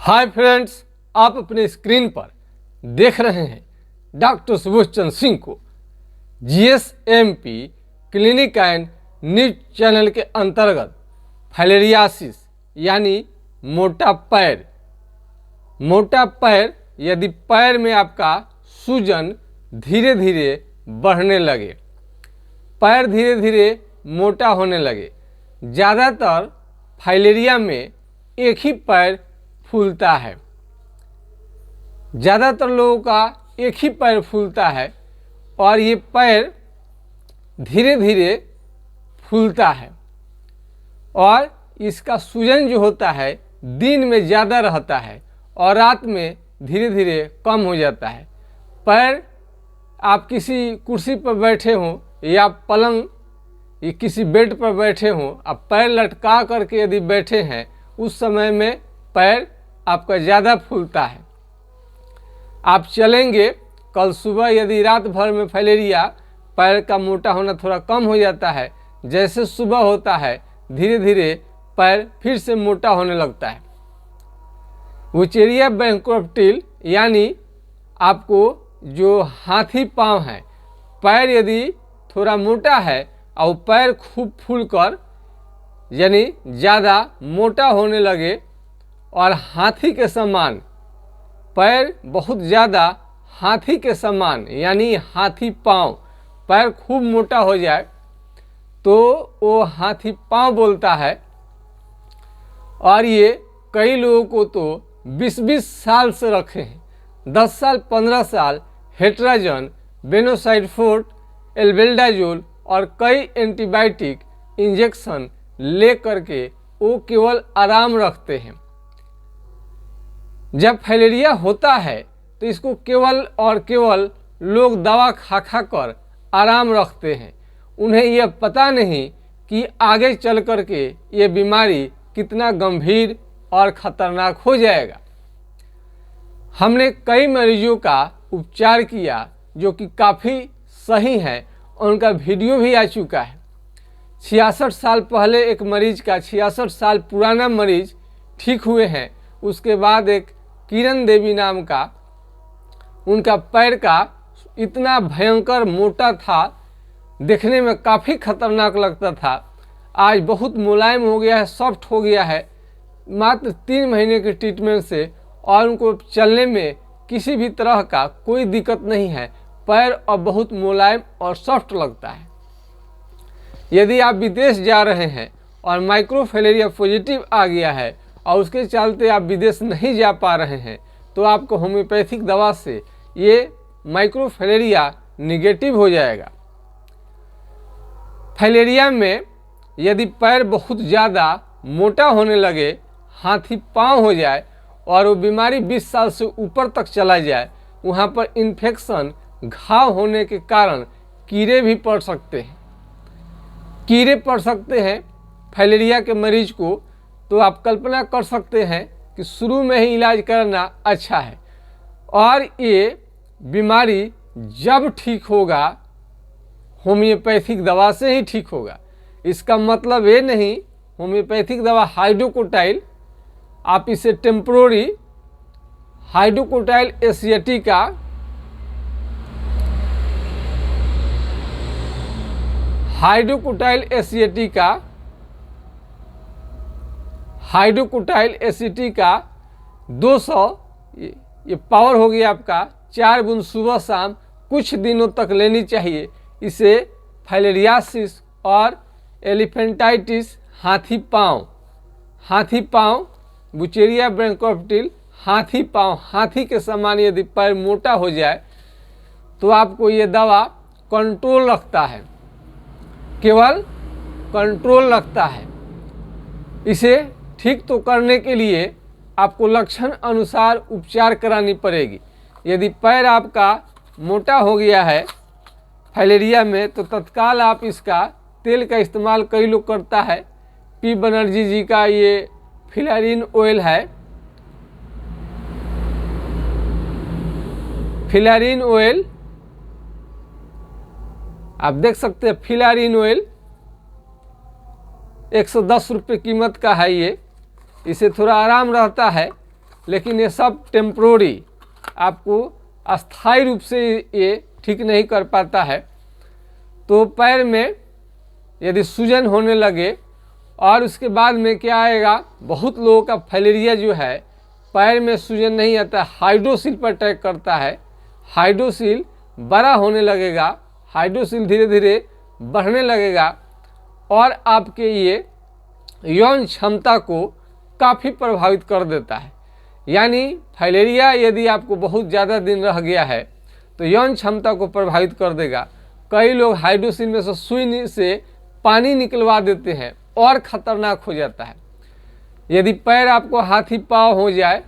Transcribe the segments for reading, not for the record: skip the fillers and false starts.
Hi friends, आप अपने screen पर देख रहे हैं डॉक्टर सुबोध चंद्र सिंह को जीएसएमपी क्लिनिक एंड न्यूज चैनल के अंतर्गत फाइलेरियासिस यानी मोटा पैर। मोटा पैर यदि पैर में आपका सूजन धीरे धीरे बढ़ने लगे, पैर धीरे धीरे मोटा होने लगे। ज़्यादातर फाइलेरिया में एक ही पैर फूलता है, ज़्यादातर लोगों का एक ही पैर फूलता है और ये पैर धीरे धीरे फूलता है और इसका सूजन जो होता है दिन में ज़्यादा रहता है और रात में धीरे धीरे कम हो जाता है। पैर आप किसी कुर्सी पर बैठे हों या पलंग या किसी बेड पर बैठे हों, आप पैर लटका करके यदि बैठे हैं उस समय में पैर आपका ज़्यादा फूलता है। आप चलेंगे कल सुबह, यदि रात भर में फाइलेरिया पैर का मोटा होना थोड़ा कम हो जाता है, जैसे सुबह होता है धीरे धीरे पैर फिर से मोटा होने लगता है। वुचेरिया बैंक्रोप्टिल यानी आपको जो हाथी पाँव है, पैर यदि थोड़ा मोटा है और पैर खूब फूलकर यानी ज़्यादा मोटा होने लगे और हाथी के समान पैर बहुत ज़्यादा हाथी के समान यानी हाथी पाँव, पैर खूब मोटा हो जाए तो वो हाथी पाँव बोलता है। और ये कई लोगों को तो 20-20 साल से रखे हैं, 10 साल 15 साल हेट्राजन, बेनोसाइड-फोर्ट, एल्बेंडाजोल और कई एंटीबायोटिक इंजेक्शन ले करके वो केवल आराम रखते हैं। जब फाइलेरिया होता है तो इसको केवल और केवल लोग दवा खा खा कर आराम रखते हैं। उन्हें यह पता नहीं कि आगे चल कर के ये बीमारी कितना गंभीर और ख़तरनाक हो जाएगा। हमने कई मरीजों का उपचार किया जो कि काफ़ी सही है, उनका वीडियो भी आ चुका है। 66 साल पहले एक मरीज का, 66 साल पुराना मरीज ठीक हुए हैं। उसके बाद एक किरण देवी नाम का, उनका पैर का इतना भयंकर मोटा था, देखने में काफ़ी खतरनाक लगता था, आज बहुत मुलायम हो गया है, सॉफ्ट हो गया है मात्र 3 महीने के ट्रीटमेंट से, और उनको चलने में किसी भी तरह का कोई दिक्कत नहीं है। पैर अब बहुत मुलायम और सॉफ्ट लगता है। यदि आप विदेश जा रहे हैं और माइक्रोफाइलेरिया पॉजिटिव आ गया है और उसके चलते आप विदेश नहीं जा पा रहे हैं तो आपको होम्योपैथिक दवा से ये माइक्रोफाइलेरिया निगेटिव हो जाएगा। फाइलेरिया में यदि पैर बहुत ज़्यादा मोटा होने लगे, हाथी पाँव हो जाए और वो बीमारी 20 साल से ऊपर तक चला जाए, वहाँ पर इन्फेक्शन, घाव होने के कारण कीड़े भी पड़ सकते हैं। कीड़े पड़ सकते हैं फाइलेरिया के मरीज को, तो आप कल्पना कर सकते हैं कि शुरू में ही इलाज करना अच्छा है। और ये बीमारी जब ठीक होगा होम्योपैथिक दवा से ही ठीक होगा। इसका मतलब ये नहीं होम्योपैथिक दवा हाइड्रोकोटाइल, आप इसे टेम्परोरी हाइड्रोकोटाइल एसिएटिका, हाइड्रोकोटाइल एसिएटिका 200, ये पावर हो गया आपका 4 बूंद सुबह शाम कुछ दिनों तक लेनी चाहिए। इसे फाइलेरियासिस और एलिफेंटाइटिस, हाथी पाँव, वुचेरिया बैंक्रोप्टिल, हाथी पाँव, हाथी के समान यदि पैर मोटा हो जाए तो आपको ये दवा कंट्रोल रखता है, केवल कंट्रोल रखता है। इसे ठीक तो करने के लिए आपको लक्षण अनुसार उपचार करानी पड़ेगी। यदि पैर आपका मोटा हो गया है फाइलेरिया में तो तत्काल आप इसका तेल का इस्तेमाल कई लोग करता है। पी बनर्जी जी का ये फिलारिन ऑयल है, फिलारिन ऑयल आप देख सकते हैं। फिलारिन ऑयल 110 रुपये कीमत का है ये। इसे थोड़ा आराम रहता है लेकिन ये सब टेम्प्रोरी, आपको अस्थायी रूप से ये ठीक नहीं कर पाता है। तो पैर में यदि सूजन होने लगे और उसके बाद में क्या आएगा, बहुत लोगों का फाइलेरिया जो है पैर में सूजन नहीं आता, हाइड्रोसील पर अटैक करता है। हाइड्रोसील बड़ा होने लगेगा, हाइड्रोसील धीरे धीरे बढ़ने लगेगा और आपके ये यौन क्षमता को काफ़ी प्रभावित कर देता है। यानी फाइलेरिया यदि आपको बहुत ज़्यादा दिन रह गया है तो यौन क्षमता को प्रभावित कर देगा। कई लोग हाइड्रोसील में से सुई से पानी निकलवा देते हैं और ख़तरनाक हो जाता है। यदि पैर आपको हाथी पाँव हो जाए,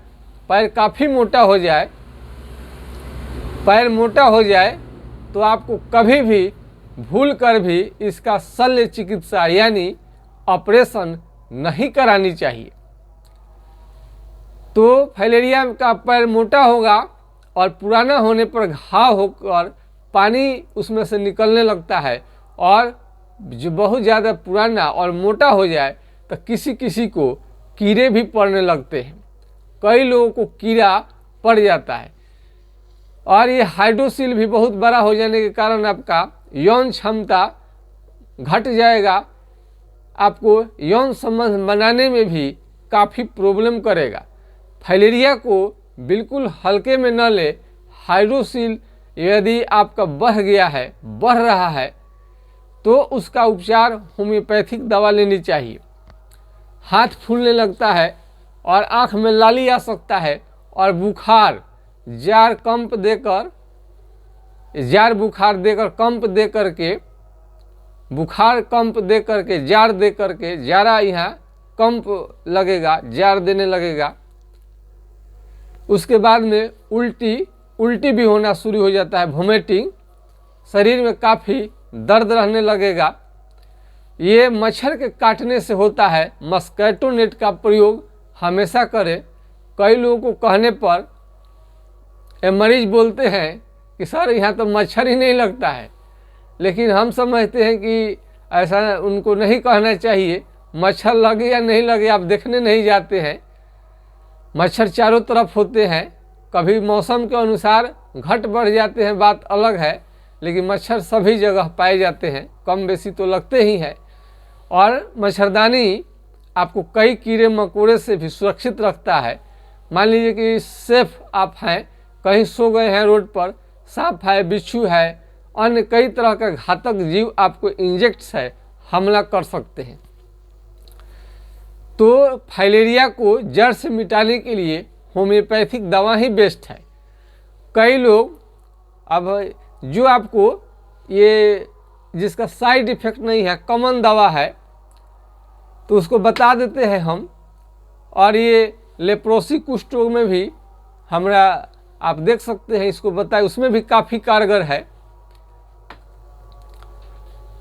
पैर काफ़ी मोटा हो जाए, पैर मोटा हो जाए तो आपको कभी भी भूल कर भी इसका शल्य चिकित्सा यानी ऑपरेशन नहीं करानी चाहिए। तो फाइलेरिया का पैर मोटा होगा और पुराना होने पर घाव होकर पानी उसमें से निकलने लगता है, और जो बहुत ज़्यादा पुराना और मोटा हो जाए तो किसी किसी को कीड़े भी पड़ने लगते हैं। कई लोगों को कीड़ा पड़ जाता है। और ये हाइड्रोसील भी बहुत बड़ा हो जाने के कारण आपका यौन क्षमता घट जाएगा, आपको यौन संबंध बनाने में भी काफ़ी प्रॉब्लम करेगा। फाइलेरिया को बिल्कुल हल्के में न ले। हाइड्रोसील यदि आपका बढ़ गया है, बढ़ रहा है, तो उसका उपचार होम्योपैथिक दवा लेनी चाहिए। हाथ फूलने लगता है और आँख में लाली आ सकता है और बुखार जार बुखार देकर कंप दे करके, बुखार कंप दे करके, जार दे करके, जारा यहाँ कंप लगेगा, जार देने लगेगा। उसके बाद में उल्टी भी होना शुरू हो जाता है, वोमिटिंग, शरीर में काफ़ी दर्द रहने लगेगा। ये मच्छर के काटने से होता है। मस्कीटो नेट का प्रयोग हमेशा करें। कई लोगों को कहने पर मरीज बोलते हैं कि सर यहाँ तो मच्छर ही नहीं लगता है, लेकिन हम समझते हैं कि ऐसा उनको नहीं कहना चाहिए। मच्छर लगे या नहीं लगे आप देखने नहीं जाते हैं। मच्छर चारों तरफ होते हैं, कभी मौसम के अनुसार घट बढ़ जाते हैं, बात अलग है, लेकिन मच्छर सभी जगह पाए जाते हैं, कम बेसी तो लगते ही हैं। और मच्छरदानी आपको कई कीड़े मकोड़े से भी सुरक्षित रखता है। मान लीजिए कि सेफ आप हैं, कहीं सो गए हैं रोड पर, सांप है, बिच्छू है, अन्य कई तरह का घातक जीव आपको इंजेक्ट्स है, हमला कर सकते हैं। तो फाइलेरिया को जड़ से मिटाने के लिए होम्योपैथिक दवा ही बेस्ट है। कई लोग अब जो आपको ये जिसका साइड इफ़ेक्ट नहीं है, कॉमन दवा है, तो उसको बता देते हैं हम। और ये लेप्रोसी कुष्ठ रोग में भी हमरा आप देख सकते हैं, इसको बताए, उसमें भी काफ़ी कारगर है।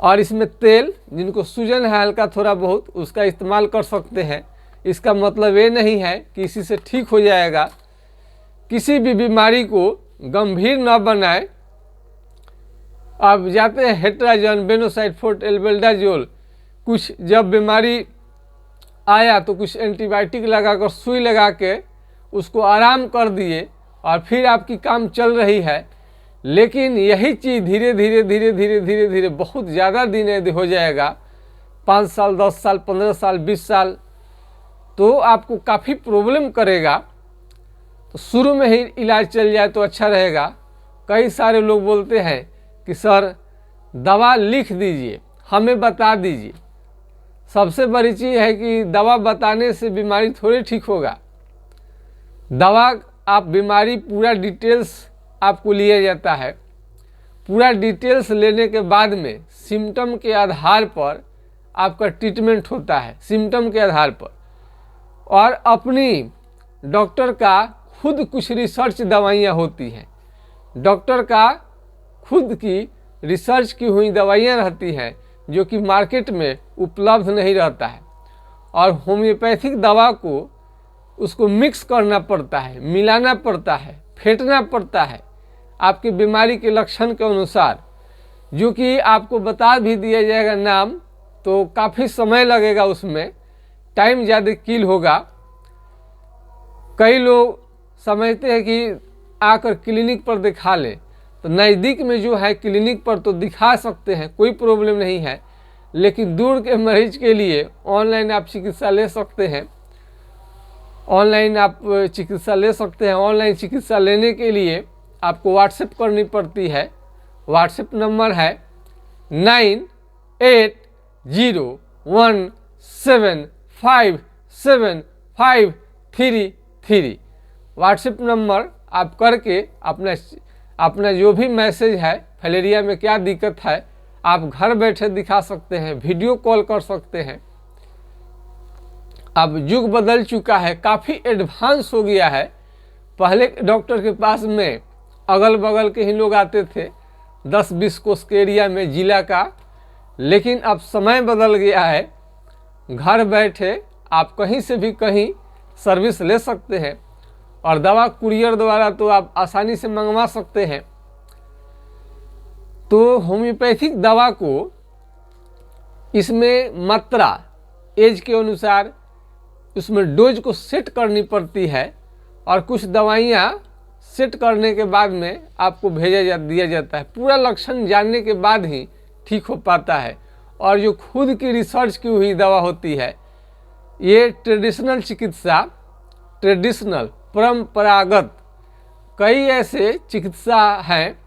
और इसमें तेल, जिनको सूजन है हल्का थोड़ा बहुत, उसका इस्तेमाल कर सकते हैं। इसका मतलब ये नहीं है कि इसी से ठीक हो जाएगा। किसी भी बीमारी को गंभीर न बनाए। आप जाते हैं हेट्राजन, बेनोसाइड, एल्बेंडाजोल, कुछ जब बीमारी आया तो कुछ एंटीबायोटिक लगाकर सुई लगा के उसको आराम कर दिए और फिर आपकी काम चल रही है। लेकिन यही चीज़ धीरे धीरे धीरे धीरे धीरे धीरे बहुत ज़्यादा दिन यदि हो जाएगा, 5 साल, 10 साल, 15 साल, 20 साल, तो आपको काफ़ी प्रॉब्लम करेगा। तो शुरू में ही इलाज चल जाए तो अच्छा रहेगा। कई सारे लोग बोलते हैं कि सर दवा लिख दीजिए, हमें बता दीजिए। सबसे बड़ी चीज़ है कि दवा बताने से बीमारी थोड़ी ठीक होगा। दवा आप बीमारी पूरा डिटेल्स आपको लिया जाता है। पूरा डिटेल्स लेने के बाद में सिम्टम के आधार पर आपका ट्रीटमेंट होता है, सिम्टम के आधार पर। और अपनी डॉक्टर का खुद कुछ रिसर्च दवाइयाँ होती हैं, डॉक्टर का खुद की रिसर्च की हुई दवाइयाँ रहती हैं जो कि मार्केट में उपलब्ध नहीं रहता है। और होम्योपैथिक दवा को उसको मिक्स करना पड़ता है, मिलाना पड़ता है, फेंटना पड़ता है आपकी बीमारी के लक्षण के अनुसार, जो कि आपको बता भी दिया जाएगा नाम, तो काफ़ी समय लगेगा, उसमें टाइम ज़्यादा किल होगा। कई लोग समझते हैं कि आकर क्लिनिक पर दिखा लें, तो नज़दीक में जो है क्लिनिक पर तो दिखा सकते हैं, कोई प्रॉब्लम नहीं है, लेकिन दूर के मरीज के लिए ऑनलाइन आप चिकित्सा ले सकते हैं। ऑनलाइन चिकित्सा लेने के लिए आपको व्हाट्सएप करनी पड़ती है। व्हाट्सएप नंबर है 9801757533। व्हाट्सएप नंबर आप करके अपना जो भी मैसेज है, फाइलेरिया में क्या दिक्कत है, आप घर बैठे दिखा सकते हैं, वीडियो कॉल कर सकते हैं। अब युग बदल चुका है, काफ़ी एडवांस हो गया है। पहले डॉक्टर के पास में अगल बगल के ही लोग आते थे, 10-20 कोस के एरिया में जिला का, लेकिन अब समय बदल गया है। घर बैठे आप कहीं से भी कहीं सर्विस ले सकते हैं और दवा कुरियर द्वारा तो आप आसानी से मंगवा सकते हैं। तो होम्योपैथिक दवा को इसमें मात्रा एज के अनुसार उसमें डोज को सेट करनी पड़ती है और कुछ दवाइयाँ सेट करने के बाद में आपको दिया जाता है। पूरा लक्षण जानने के बाद ही ठीक हो पाता है। और जो खुद की रिसर्च की हुई दवा होती है, ये ट्रेडिशनल परंपरागत कई ऐसे चिकित्सा हैं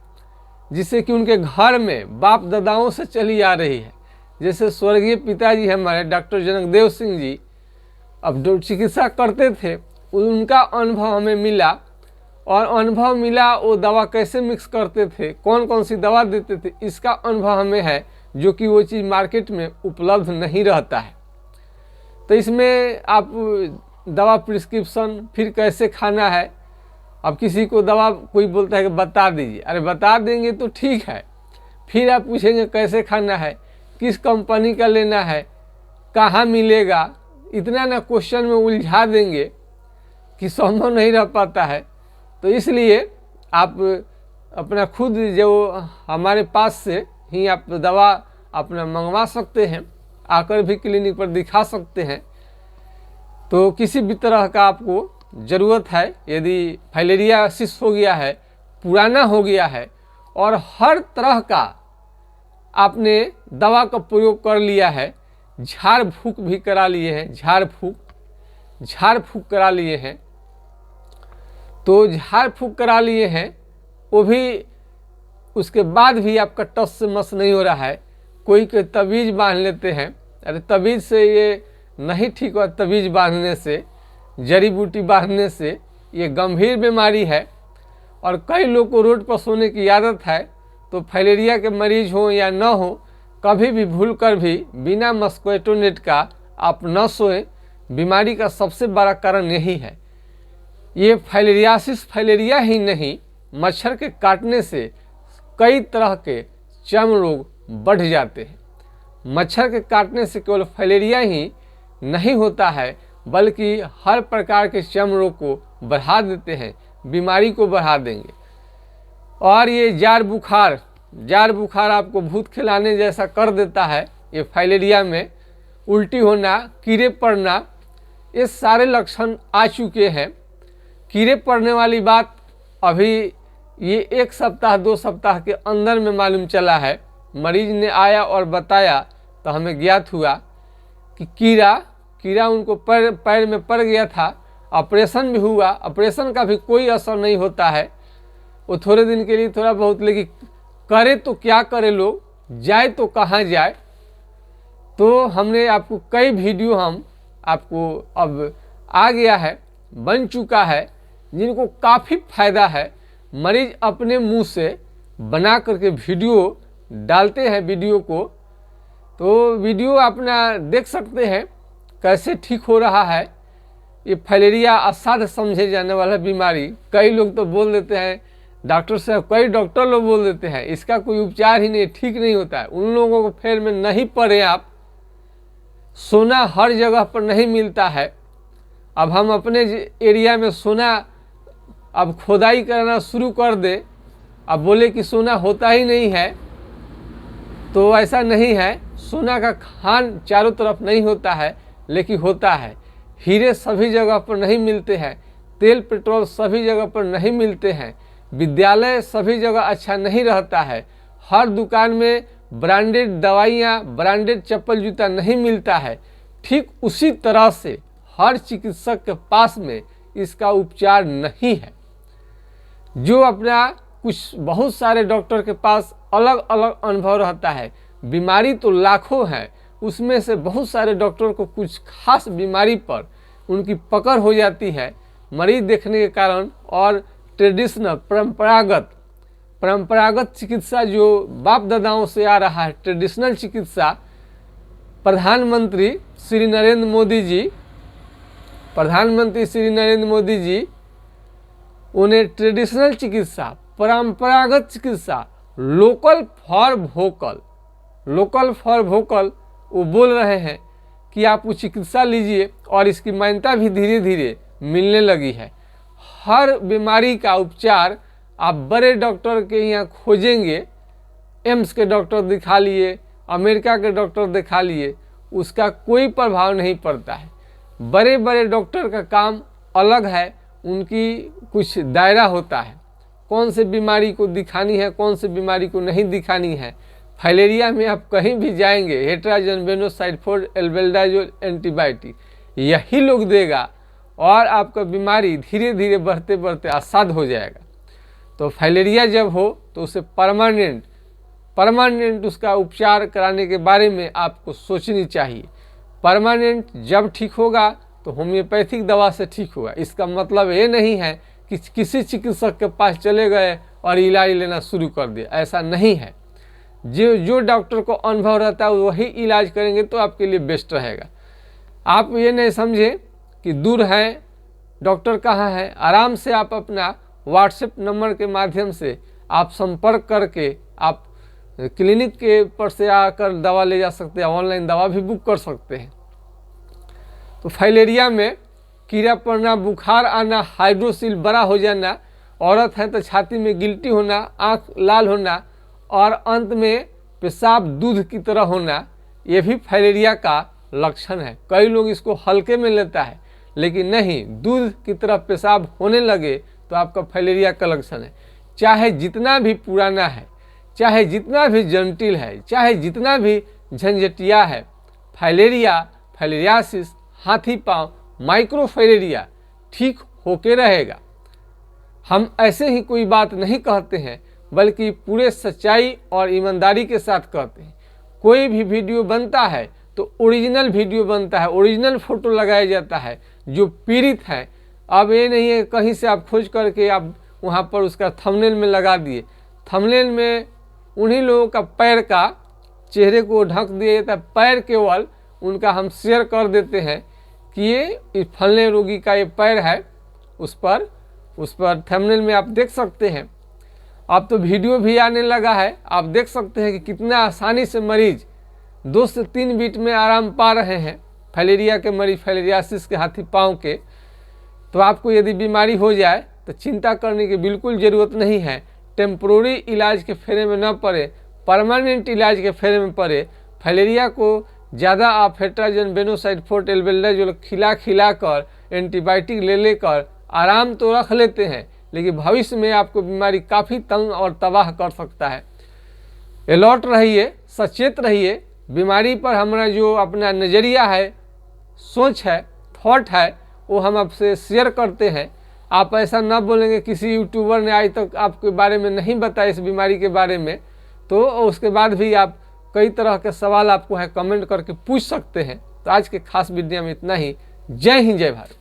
जिसे कि उनके घर में बाप दादाओं से चली आ रही है। जैसे स्वर्गीय पिताजी हमारे डॉक्टर जनकदेव सिंह जी अब जो चिकित्सा करते थे, उनका अनुभव हमें मिला, और अनुभव मिला वो दवा कैसे मिक्स करते थे, कौन कौन सी दवा देते थे, इसका अनुभव हमें है, जो कि वो चीज़ मार्केट में उपलब्ध नहीं रहता है। तो इसमें आप दवा प्रिस्क्रिप्शन फिर कैसे खाना है, अब किसी को दवा कोई बोलता है कि बता दीजिए, अरे बता देंगे तो ठीक है, फिर आप पूछेंगे कैसे खाना है, किस कंपनी का लेना है, कहाँ मिलेगा, इतना ना क्वेश्चन में उलझा देंगे कि संभव नहीं रह पाता है। तो इसलिए आप अपना खुद जो हमारे पास से ही आप दवा अपना मंगवा सकते हैं, आकर भी क्लिनिक पर दिखा सकते हैं। तो किसी भी तरह का आपको ज़रूरत है, यदि फाइलेरियासिस हो गया है, पुराना हो गया है और हर तरह का आपने दवा का प्रयोग कर लिया है, झाड़ फूक भी करा लिए हैं, झाड़ फूक करा लिए हैं, तो झाड़ फूक करा लिए हैं, वो भी उसके बाद भी आपका टस से मस नहीं हो रहा है। कोई तवीज़ बांध लेते हैं, अरे तवीज़ से ये नहीं ठीक हुआ, तवीज़ बांधने से, जड़ी बूटी बांधने से ये गंभीर बीमारी है। और कई लोग को रोड पर सोने की आदत है, तो फाइलेरिया के मरीज हो या न हो, कभी भी भूल कर भी बिना मस्कुएटो नेट का आप न सोएं। बीमारी का सबसे बड़ा कारण यही है। ये फाइलेरिया ही नहीं, मच्छर के काटने से कई तरह के चर्म रोग बढ़ जाते हैं। मच्छर के काटने से केवल फाइलेरिया ही नहीं होता है, बल्कि हर प्रकार के चर्म रोग को बढ़ा देते हैं, बीमारी को बढ़ा देंगे। और ये जार बुखार आपको भूत खिलाने जैसा कर देता है। ये फाइलेरिया में उल्टी होना, कीड़े पड़ना, ये सारे लक्षण आ चुके हैं। कीड़े पड़ने वाली बात अभी ये 1 सप्ताह 2 सप्ताह के अंदर में मालूम चला है। मरीज ने आया और बताया तो हमें ज्ञात हुआ कि कीड़ा उनको पैर में पड़ गया था। ऑपरेशन भी हुआ, ऑपरेशन का भी कोई असर नहीं होता है, वो थोड़े दिन के लिए थोड़ा बहुत, लेकिन करे तो क्या करे लोग, जाए तो कहाँ जाए। तो हमने आपको कई वीडियो हम आपको अब आ गया है, बन चुका है, जिनको काफ़ी फायदा है। मरीज अपने मुंह से बना करके वीडियो डालते हैं वीडियो को, तो वीडियो अपना देख सकते हैं कैसे ठीक हो रहा है। ये फाइलेरिया असाध्य समझे जाने वाला बीमारी, कई लोग तो बोल देते हैं डॉक्टर साहब, कई डॉक्टर लोग बोल देते हैं इसका कोई उपचार ही नहीं, ठीक नहीं होता है। उन लोगों को फेर में नहीं पड़े आप। सोना हर जगह पर नहीं मिलता है। अब हम अपने एरिया में सोना अब खोदाई करना शुरू कर दे, अब बोले कि सोना होता ही नहीं है, तो ऐसा नहीं है। सोना का खान चारों तरफ नहीं होता है, लेकिन होता है। हीरे सभी जगह पर नहीं मिलते हैं, तेल पेट्रोल सभी जगह पर नहीं मिलते हैं, विद्यालय सभी जगह अच्छा नहीं रहता है, हर दुकान में ब्रांडेड दवाइयाँ, ब्रांडेड चप्पल जूता नहीं मिलता है, ठीक उसी तरह से हर चिकित्सक के पास में इसका उपचार नहीं है। जो अपना कुछ बहुत सारे डॉक्टर के पास अलग अलग अनुभव रहता है, बीमारी तो लाखों है, उसमें से बहुत सारे डॉक्टर को कुछ खास बीमारी पर उनकी पकड़ हो जाती है मरीज देखने के कारण, और ट्रेडिशनल परंपरागत चिकित्सा जो बाप दादाओं से आ रहा है, ट्रेडिशनल चिकित्सा, प्रधानमंत्री श्री नरेंद्र मोदी जी उन्हें ट्रेडिशनल चिकित्सा, परंपरागत चिकित्सा, लोकल फॉर वोकल वो बोल रहे हैं कि आप वो चिकित्सा लीजिए, और इसकी मान्यता भी धीरे धीरे मिलने लगी है। हर बीमारी का उपचार आप बड़े डॉक्टर के यहाँ खोजेंगे, एम्स के डॉक्टर दिखा लिए, अमेरिका के डॉक्टर दिखा लिए, उसका कोई प्रभाव नहीं पड़ता है। बड़े बड़े डॉक्टर का काम अलग है, उनकी कुछ दायरा होता है, कौन से बीमारी को दिखानी है, कौन से बीमारी को नहीं दिखानी है। फाइलेरिया में आप कहीं भी जाएंगे, हेट्राजन एल्बेंडाजोल एंटीबायोटिक यही लोग देगा, और आपका बीमारी धीरे धीरे बढ़ते बढ़ते असाध्य हो जाएगा। तो फाइलेरिया जब हो तो उसे परमानेंट उसका उपचार कराने के बारे में आपको सोचनी चाहिए। परमानेंट जब ठीक होगा तो होम्योपैथिक दवा से ठीक होगा। इसका मतलब ये नहीं है कि किसी चिकित्सक के पास चले गए और इलाज लेना शुरू कर दिया, ऐसा नहीं है। जो डॉक्टर को अनुभव रहता है वही इलाज करेंगे तो आपके लिए बेस्ट रहेगा। आप ये नहीं समझे कि दूर है, डॉक्टर कहाँ है, आराम से आप अपना व्हाट्सएप नंबर के माध्यम से आप संपर्क करके आप क्लिनिक के पर से आकर दवा ले जा सकते हैं, ऑनलाइन दवा भी बुक कर सकते हैं। तो फाइलेरिया में कीड़ा पड़ना, बुखार आना, हाइड्रोसिल बड़ा हो जाना, औरत है तो छाती में गिल्टी होना, आँख लाल होना, और अंत में पेशाब दूध की तरह होना, ये भी फाइलेरिया का लक्षण है। कई लोग इसको हल्के में लेता है, लेकिन नहीं, दूध की तरह पेशाब होने लगे तो आपका फाइलेरिया का लक्षण है। चाहे जितना भी पुराना है, चाहे जितना भी जटिल है, चाहे जितना भी झंझटिया है, फाइलेरियासिस, हाथी पांव, माइक्रोफाइलेरिया ठीक होके रहेगा। हम ऐसे ही कोई बात नहीं कहते हैं, बल्कि पूरे सच्चाई और ईमानदारी के साथ कहते हैं। कोई भी वीडियो बनता है तो ओरिजिनल वीडियो बनता है, ओरिजिनल फोटो लगाया जाता है। जो पीड़ित है, अब ये नहीं है कहीं से आप खोज करके आप वहाँ पर उसका थंबनेल में लगा दिए। थंबनेल में उन्हीं लोगों का पैर का, चेहरे को ढक दिया जाता है, पैर केवल उनका हम शेयर कर देते हैं कि ये फलने रोगी का ये पैर है, उस पर थंबनेल में आप देख सकते हैं। अब तो वीडियो भी आने लगा है, आप देख सकते हैं कि कितना आसानी से मरीज 2 से 3 मिनट में आराम पा रहे हैं। फाइलेरिया के मरीज, फाइलेरियासिस के हाथी पाँव के। तो आपको यदि बीमारी हो जाए तो चिंता करने की बिल्कुल ज़रूरत नहीं है। टेम्पोररी इलाज के फेरे में न पड़े, परमानेंट इलाज के फेरे में पड़े। फाइलेरिया को ज़्यादा आप हेट्राजन बेनोसाइड एल्बेंडाजोल खिला कर, एंटीबायोटिक ले लेकर आराम तो रख लेते हैं, लेकिन भविष्य में आपको बीमारी काफ़ी तंग और तबाह कर सकता है। अलर्ट रहिए, सचेत रहिए। बीमारी पर हमारा जो अपना नज़रिया है, सोच है, थॉट है, वो हम आपसे शेयर करते हैं। आप ऐसा ना बोलेंगे किसी यूट्यूबर ने आज तक आपके बारे में नहीं बताया इस बीमारी के बारे में, तो उसके बाद भी आप कई तरह के सवाल आपको है कमेंट करके पूछ सकते हैं। तो आज के खास वीडियो में इतना ही। जय हिंद, जय भारत।